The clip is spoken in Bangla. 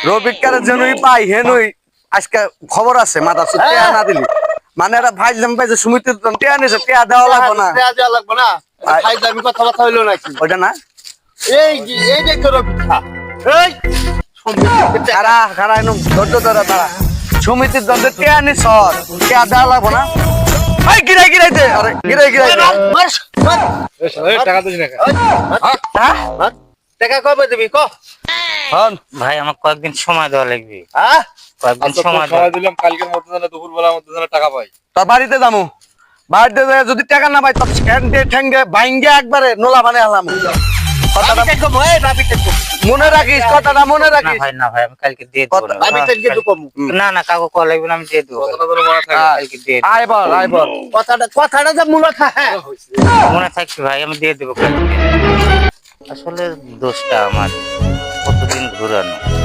রবিকারের জন্যই পাই হেনই আজকে খবর আছে মাথা সুটে না দিলি মানে এরা ভাইলাম ভাই যে সুমিতের টিয়া নিছে টিয়া দেওয়া লাগবে না দেওয়া লাগবে না খাই যাবি কথা হইলো নাকি ওটা না এই যে তোর পিঠা এই খারা খারা এনু ধৈর্য ধরা তারা সুমিতের দন্দে টিয়া নিছ টিয়া দেওয়া লাগবে না ভাই গিরাই গিরাইতে আরে গিরাই গিরাইতে টাকা দিস না হ্যাঁ টাকা কবে দিবি ক হন ভাই আমার কয়েকদিন সময় দেওয়া লাগবে হ্যাঁ কয়েকদিন সময় সময় দিলাম কালকের মধ্যে যেন দুপুর বেলার মধ্যে যেন টাকা পাই তোর বাড়িতে যামু বাড়িতে যায় যদি টাকা না পাই তোর স্ট্যান্ডে ঠ্যাঙ্গে বাইঙ্গে একবারে নোলা বানিয়ে হলাম কথাটা মনে রাখিস কথাটা মনে না রাখিস ভাই না ভাই আমি কালকে দিয়ে দেবো না। আমি তেলকে তো কম না না কাকু কল লাগবে না আমি দিয়ে দেবো কথাটা তোর মনে থাকে কালকে দিয়ে দেবো। আয় বল আয় বল কথাটা যে মূলত হ্যাঁ মনে থাকছে ভাই আমি দিয়ে দেবো কালকে আসলে দোষটা আমার কতদিন ঘুরানো